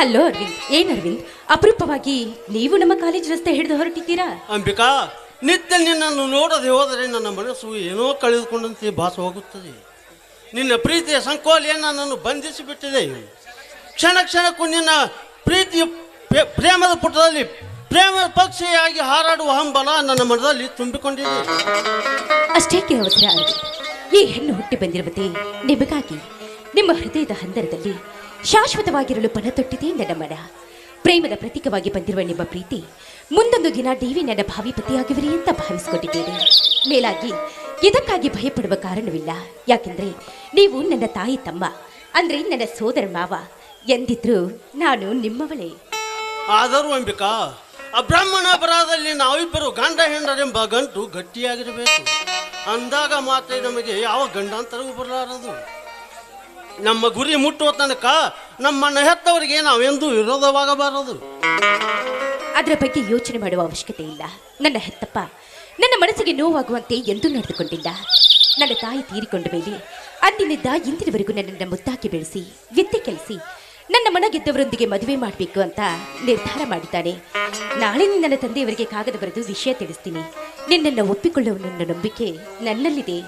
Hello Arvind, ಏನ್ ಅರವಿಂದ್ ಅಪರೂಪವಾಗಿ ನೀವು ನಮ್ಮ ಕಾಲೇಜ್ ರಸ್ತೆ ಹಿಡಿದು ಹೊರಟಿದ್ದೀರಾ? ಅಂಬಿಕಾ, ನಿತ್ಯ ನಿನ್ನನ್ನು ನೋಡದೆ ಹೋದರೆ ನನ್ನ ಮನಸ್ಸು ಏನೋ ಕಳೆದುಕೊಂಡಂತೆ ಭಾಸ ಹೋಗುತ್ತದೆ. ನಿನ್ನ ಪ್ರೀತಿಯ ಸಂಕೋಲೆ ನನ್ನನ್ನು ಬಂಧಿಸಿಬಿಟ್ಟಿದೆ. ಕ್ಷಣ ಕ್ಷಣಕ್ಕೂ ನಿನ್ನ ಪ್ರೀತಿಯ ಪ್ರೇಮದ ಪುಟದಲ್ಲಿ ಪ್ರೇಮದ ಪಕ್ಷಿಯಾಗಿ ಹಾರಾಡುವ ಹಂಬಲ ನನ್ನ ಮನದಲ್ಲಿ ತುಂಬಿಕೊಂಡಿದೆ. ಅಷ್ಟೇಕೆ ಅವಸರ ಅರವಿಂದ್? ಈ ಹೆಣ್ಣು ಹುಟ್ಟಿ ಬಂದಿರುವುದೇ ನಿಮಗಾಗಿ. ನಿಮ್ಮ ಹೃದಯದ ಹಂದರದಲ್ಲಿ ಶಾಶ್ವತವಾಗಿರಲು ಪಣ ತೊಟ್ಟಿದೆ ನನ್ನ ಮನ. ಪ್ರೇಮದ ಪ್ರತೀಕವಾಗಿ ಬಂದಿರುವ ನಿಮ್ಮ ಪ್ರೀತಿ ಮುಂದೊಂದು ದಿನ ಡಿವಿ ನನ್ನ ಭಾವಿ ಪತಿಯಾಗುವಿರಿ ಅಂತ ಭಾವಿಸಿಕೊಂಡಿದ್ದೇನೆ. ಮೇಲಾಗಿ ಇದಕ್ಕಾಗಿ ಭಯಪಡುವ ಕಾರಣವಿಲ್ಲ. ಯಾಕೆಂದ್ರೆ ನೀವು ನನ್ನ ತಾಯಿ ತಮ್ಮ, ಅಂದ್ರೆ ನನ್ನ ಸೋದರ ಮಾವ. ಎಂದಿದ್ರು ನಾನು ನಿಮ್ಮವಳೇ. ಆದರೂ ಅಂಬಿಕಾ, ಅಬ್ರಾಹ್ಮಣ ಅಪರಾಧದಲ್ಲಿ ನಾವಿಬ್ಬರು ಗಂಡ ಹೆಂಡರೆಂಬ ಗಂಟು ಗಟ್ಟಿಯಾಗಿರಬೇಕು. ಅಂದಾಗ ಮಾತ್ರ ನಮಗೆ ಯಾವ ಗಂಡಾಂತರವೂ ಬರಲಾರದು. ನಮ್ಮ ಗುರಿ ಮುಟ್ಟುವ ತನಕ ನಮ್ಮನ್ನ ಹೆತ್ತವರಿಗೆ ನಾವೆಂದೂ ವಿರೋಧವಾಗಬಾರದು. ಅದರ ಬಗ್ಗೆ ಯೋಚನೆ ಮಾಡುವ ಅವಶ್ಯಕತೆ ಇಲ್ಲ. ನನ್ನ ಹೆತ್ತಪ್ಪ ನನ್ನ ಮನಸ್ಸಿಗೆ ನೋವಾಗುವಂತೆ ಎಂದೂ ನಡೆದುಕೊಂಡಿಲ್ಲ. ನನ್ನ ತಾಯಿ ತೀರಿಕೊಂಡ ಮೇಲೆ ಅಂದಿನಿಂದ ಇಂದಿನವರೆಗೂ ನನ್ನನ್ನು ಮುದ್ದಾಗಿ ಬೆಳೆಸಿ ವಿದ್ಯೆ ಕಲಿಸಿ ನನ್ನ ಮನ ಗೆದ್ದವರೊಂದಿಗೆ ಮದುವೆ ಮಾಡಬೇಕು ಅಂತ ನಿರ್ಧಾರ ಮಾಡಿದ್ದಾನೆ. ನಾಳೆ ನನ್ನ ತಂದೆಯವರಿಗೆ ಕಾಗದ ಬರೆದು ವಿಷಯ ತಿಳಿಸ್ತೀನಿ. ನಿನ್ನನ್ನು ಒಪ್ಪಿಕೊಳ್ಳುವ ನಂಬಿಕೆ ನನ್ನಲ್ಲಿದೆ.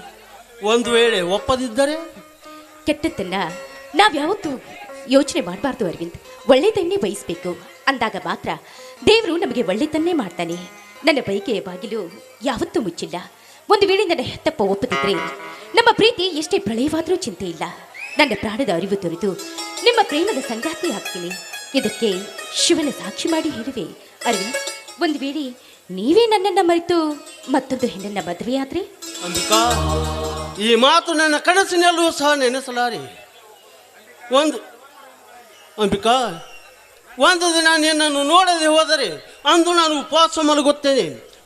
ಒಂದು ವೇಳೆ ಒಪ್ಪದಿದ್ದರೆ? ಕೆಟ್ಟದ್ದನ್ನ ನಾವ್ಯಾವತ್ತೂ ಯೋಚನೆ ಮಾಡಬಾರ್ದು ಅರವಿಂದ್. ಒಳ್ಳೆಯದನ್ನೇ ಬಯಸಬೇಕು. ಅಂದಾಗ ಮಾತ್ರ ದೇವರು ನಮಗೆ ಒಳ್ಳೆಯದನ್ನೇ ಮಾಡ್ತಾನೆ. ನನ್ನ ಬಯಕೆಯ ಬಾಗಿಲು ಯಾವತ್ತೂ ಮುಚ್ಚಿಲ್ಲ. ಒಂದು ವೇಳೆ ನನ್ನ ಹೆತ್ತಪ್ಪ ಒಪ್ಪದಿದ್ರೆ ನಮ್ಮ ಪ್ರೀತಿ ಎಷ್ಟೇ ಪ್ರಳಯವಾದರೂ ಚಿಂತೆ ಇಲ್ಲ. ನನ್ನ ಪ್ರಾಣದ ಅರಿವು ತೊರೆದು ನಿಮ್ಮ ಪ್ರೇಮದ ಸಂಗಾತಿ ಆಗ್ತೀನಿ. ಇದಕ್ಕೆ ಶಿವನ ಸಾಕ್ಷಿ ಮಾಡಿ ಹೇಳುವೆ ಅರವಿಂದ್. ಒಂದು ವೇಳೆ ನೀವೇ ನನ್ನನ್ನು ಮರೆತು ಮತ್ತೊಂದು ಹೆಣ್ಣನ್ನ ಮದುವೆಯಾದ್ರೆ? ಅಂಬಿಕಾ, ಈ ಮಾತು ನನ್ನ ಕನಸಿನಲ್ಲೂ ಸಹ ನೆನೆಸಲಾರೆ. ಅಂಬಿಕಾ, ಒಂದು ದಿನ ನಿನ್ನನ್ನು ನೋಡದೆ ಹೋದರೆ ಅಂದು ನಾನು ಉಪವಾಸ ಮಲಗುತ್ತೇನೆ.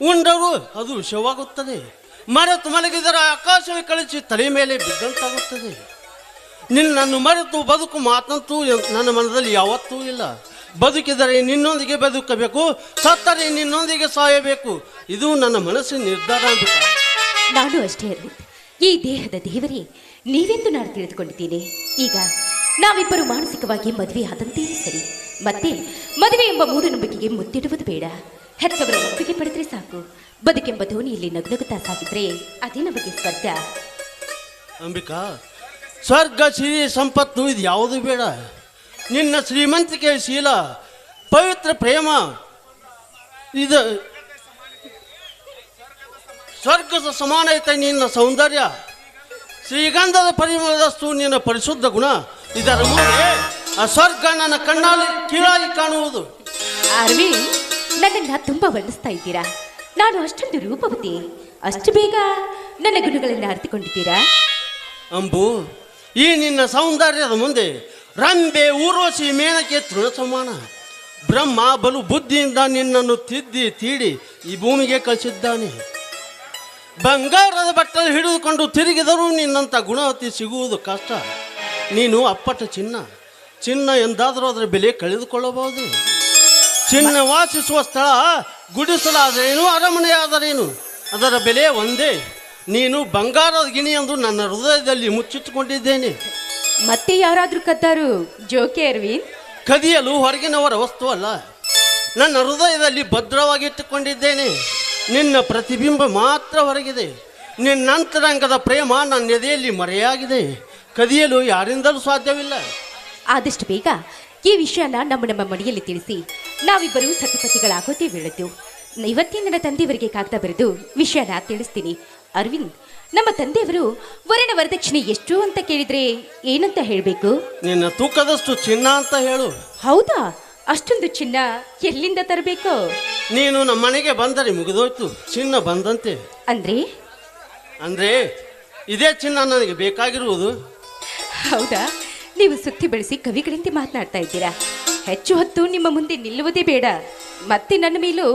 ಉಂಡರೂ ಅದು ವಿಷವಾಗುತ್ತದೆ. ಮರೆತು ಮಲಗಿದರೆ ಆಕಾಶವೇ ಕಳಿಸಿ ತಲೆ ಮೇಲೆ ಬಿದ್ದಂತಾಗುತ್ತದೆ. ನಿನ್ನನ್ನು ಮರೆತು ಬದುಕು ಮಾತಂತೂ ನನ್ನ ಮನದಲ್ಲಿ ಯಾವತ್ತೂ ಇಲ್ಲ. ಬದುಕಿದರೆ ನಿನ್ನೊಂದಿಗೆ ಬದುಕಬೇಕು, ಸತ್ತರೆ ನಿನ್ನೊಂದಿಗೆ ಸಾಯಬೇಕು. ಇದು ನನ್ನ ಮನಸ್ಸಿನ ನಿರ್ಧಾರ. ಅಂಬಿಕಾ, ನಾನು ಅಷ್ಟೇ ಅರವಿಂದ್. ಈ ದೇಹದ ದೇವರೇ ನೀವೆಂದು ನಾನು ತಿಳಿದುಕೊಂಡಿದ್ದೇನೆ. ಈಗ ನಾವಿಬ್ಬರು ಮಾನಸಿಕವಾಗಿ ಮದುವೆ ಆದಂತೆ ಸರಿ. ಮತ್ತೆ ಮದುವೆ ಎಂಬ ಮೂಢನಂಬಿಕೆಗೆ ಮುತ್ತಿಡುವುದು ಬೇಡ. ಹೆತ್ತವರ ಒಪ್ಪಿಗೆ ಪಡೆದರೆ ಸಾಕು. ಬದುಕೆಂಬ ಧೋನಿಯಲ್ಲಿ ನಗುನಗುತ್ತಾ ಸಾಗಿದ್ರೆ ಅದೇ ನಮಗೆ ಸ್ವರ್ಗ. ಅಂಬಿಕಾ, ಸ್ವರ್ಗ, ಸಿರಿ, ಸಂಪತ್ತು ಇದು ಯಾವುದು ಬೇಡ. ನಿನ್ನ ಶ್ರೀಮಂತಿಕೆ, ಶೀಲ, ಪವಿತ್ರ ಪ್ರೇಮ ಇದು ಸ್ವರ್ಗದ ಸಮಾನ ಐತೆ. ನಿನ್ನ ಸೌಂದರ್ಯ, ಶ್ರೀಗಂಧದ ಪರಿಮಳದಷ್ಟು ನಿನ್ನ ಪರಿಶುದ್ಧ ಗುಣ, ಇದರ ಮುಂದೆ ಆ ಸ್ವರ್ಗ ನನ್ನ ಕಣ್ಣಲ್ಲಿ ಕೀಳಾಗಿ ಕಾಣುವುದು. ಅರವಿಂದ್, ನನ್ನನ್ನು ತುಂಬಾ ವರ್ಣಿಸ್ತಾ ಇದ್ದೀರಾ. ನಾನು ಅಷ್ಟೊಂದು ರೂಪವತಿ? ಅಷ್ಟು ಬೇಗ ನನ್ನ ಗುಣಗಳನ್ನು ಅರಿತುಕೊಂಡಿದ್ದೀರಾ? ಅಂಬು, ಈ ನಿನ್ನ ಸೌಂದರ್ಯದ ಮುಂದೆ ರಂಬೆ, ಊರ್ವಶಿ, ಮೇನಕೆ ತೃಣ ಸಮಾನ. ಬ್ರಹ್ಮ ಬಲು ಬುದ್ಧಿಯಿಂದ ನಿನ್ನನ್ನು ತಿದ್ದಿ ತೀಡಿ ಈ ಭೂಮಿಗೆ ಕಳಿಸಿದ್ದಾನೆ. ಬಂಗಾರದ ಬಟ್ಟಲು ಹಿಡಿದುಕೊಂಡು ತಿರುಗಿದರೂ ನಿನ್ನಂಥ ಗುಣವತಿ ಸಿಗುವುದು ಕಷ್ಟ. ನೀನು ಅಪ್ಪಟ ಚಿನ್ನ. ಚಿನ್ನ ಎಂದಾದರೂ ಅದರ ಬೆಲೆ ಕಳೆದುಕೊಳ್ಳಬಹುದು. ಚಿನ್ನ ವಾಸಿಸುವ ಸ್ಥಳ ಗುಡಿಸಲಾದರೇನು, ಅರಮನೆಯಾದರೇನು, ಅದರ ಬೆಲೆ ಒಂದೇ. ನೀನು ಬಂಗಾರದ ಗಿಣಿ ಎಂದು ನನ್ನ ಹೃದಯದಲ್ಲಿ ಮುಚ್ಚಿಟ್ಟುಕೊಂಡಿದ್ದೇನೆ. ಮತ್ತೆ ಯಾರಾದ್ರೂ ಕದ್ದಾರು ಜೋಕೆ ಅರವಿಂದ್? ಕದಿಯಲು ಹೊರಗಿನವರ ವಸ್ತು ಅಲ್ಲ, ನನ್ನ ಹೃದಯದಲ್ಲಿ ಭದ್ರವಾಗಿ ಇಟ್ಟುಕೊಂಡಿದ್ದೇನೆ. ನಿನ್ನ ಪ್ರತಿಬಿಂಬ ಮಾತ್ರ ಹೊರಗಿದೆ. ನಿನ್ನಂತರಂಗದ ಪ್ರೇಮ ನನ್ನ ಎದೆಯಲ್ಲಿ ಮರೆಯಾಗಿದೆ. ಕದಿಯಲು ಯಾರಿಂದಲೂ ಸಾಧ್ಯವಿಲ್ಲ. ಆದಷ್ಟು ಬೇಗ ಈ ವಿಷಯನ ನಮ್ಮ ಮನೆಯಲ್ಲಿ ತಿಳಿಸಿ ನಾವಿಬ್ಬರು ಸತಿಪತಿಗಳಾಗೋದೇ ಬೀಳದ್ದು. ಇವತ್ತೇ ನನ್ನ ತಂದೆಯವರಿಗೆ ಕಾಗ್ದ ಬರೆದು ವಿಷಯನ ತಿಳಿಸ್ತೀನಿ. ಅರವಿಂದ್, ನಮ್ಮ ತಂದೆಯವರು ವರನ ವರದಕ್ಷಿಣೆ ಎಷ್ಟು ಅಂತ ಕೇಳಿದ್ರೆ ಏನಂತ ಹೇಳಬೇಕು? ನಿನ್ನ ತೂಕದಷ್ಟು ಚಿನ್ನ ಅಂತ ಹೇಳು. ಹೌದಾ? ಅಷ್ಟೊಂದು ಚಿನ್ನ ಎಲ್ಲಿಂದ ತರಬೇಕು? ನೀನು ನಮ್ಮ ಮನೆಗೆ ಬಂದರೆ ಮುಗಿದೋಯ್ತು, ಚಿನ್ನ ಬಂದಂತೆ. ಅಂದ್ರೆ ಇದೇ ಚಿನ್ನ ನನಗೆ ಬೇಕಾಗಿರುವುದು. ಹೌದಾ? ನೀವು ಸುತ್ತಿ ಬೆಳೆಸಿ ಕವಿಗಳಂತೆ ಮಾತನಾಡ್ತಾ ಇದ್ದೀರಾ. ಹೆಚ್ಚು ಹೊತ್ತು ನಿಮ್ಮ ಮುಂದೆ ನಿಲ್ಲುವುದೇ ಬೇಡ. ಮತ್ತೆ ನನ್ನ ಮೇಲೂ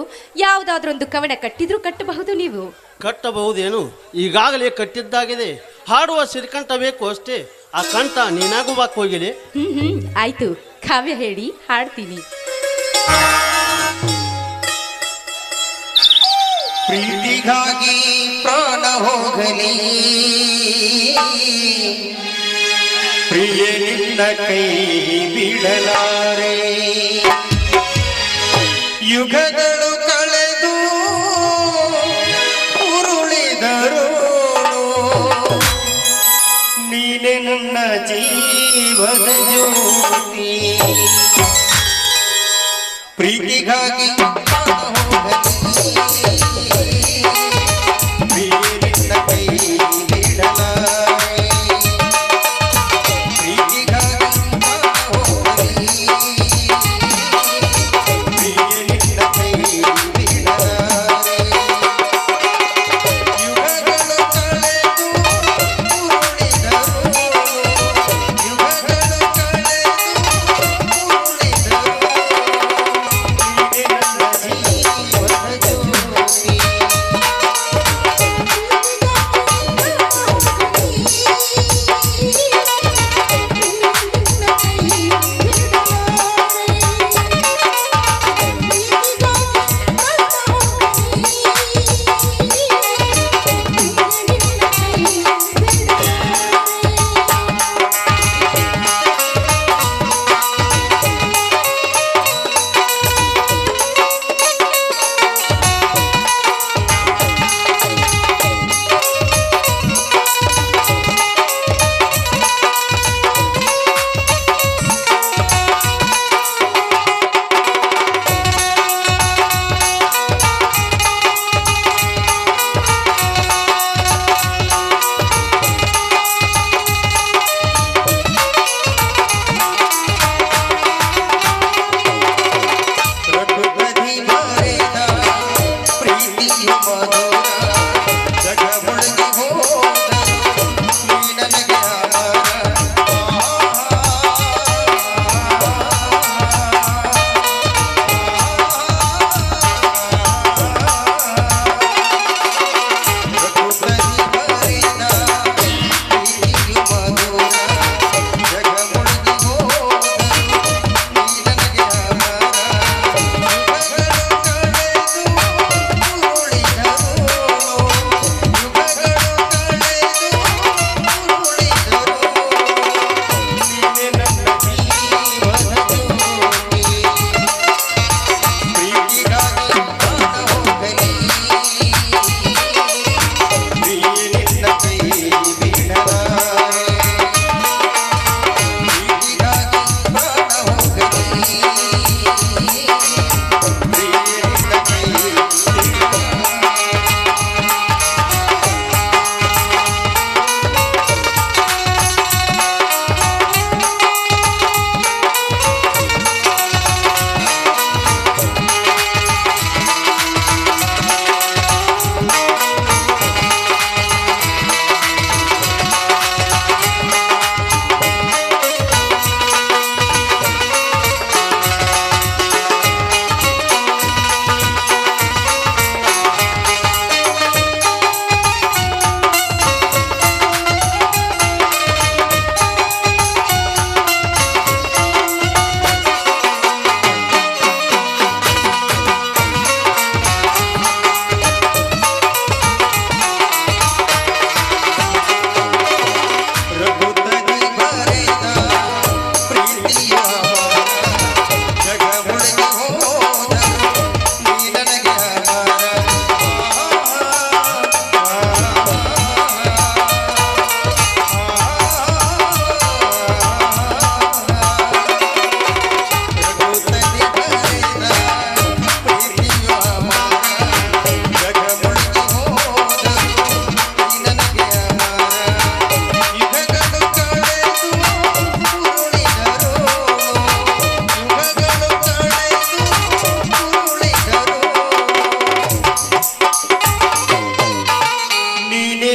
ಯಾವುದಾದ್ರೊಂದು ಕವನ ಕಟ್ಟಿದ್ರೂ ಕಟ್ಟಬಹುದು. ನೀವು ಕಟ್ಟಬಹುದೇನು? ಈಗಾಗಲೇ ಕಟ್ಟಿದ್ದಾಗಿದೆ. ಹಾಡುವ ಸಿರಿಕಂಠ ಬೇಕು ಅಷ್ಟೇ. ಆ ಕಂಠ ನೀನಾಗುವಾಗ ಹೋಗಿಲೆ. ಆಯ್ತು, ಕಾವ್ಯ ಹೇಳಿ ಹಾಡ್ತೀನಿ. ಪ್ರೀತಿಗಾಗಿ ಪ್ರಾಣ ಹೋಗಲಿ, ಪ್ರಿಯ ನಿನ್ನ ಕೈ ಬಿಡಲಾರೆ ಯುಗಗಳು ಕಳೆದು ಉರುಳಿದರು ನೀನೆ ನನ್ನ ಜೀವದ ಜ್ಯೋತಿ ಪ್ರೀತಿಗಾಗಿ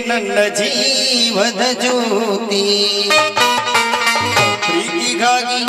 ನನ್ನ ಜೀವದ ಜ್ಯೋತಿ ಪ್ರೀತಿಗಾಗಿ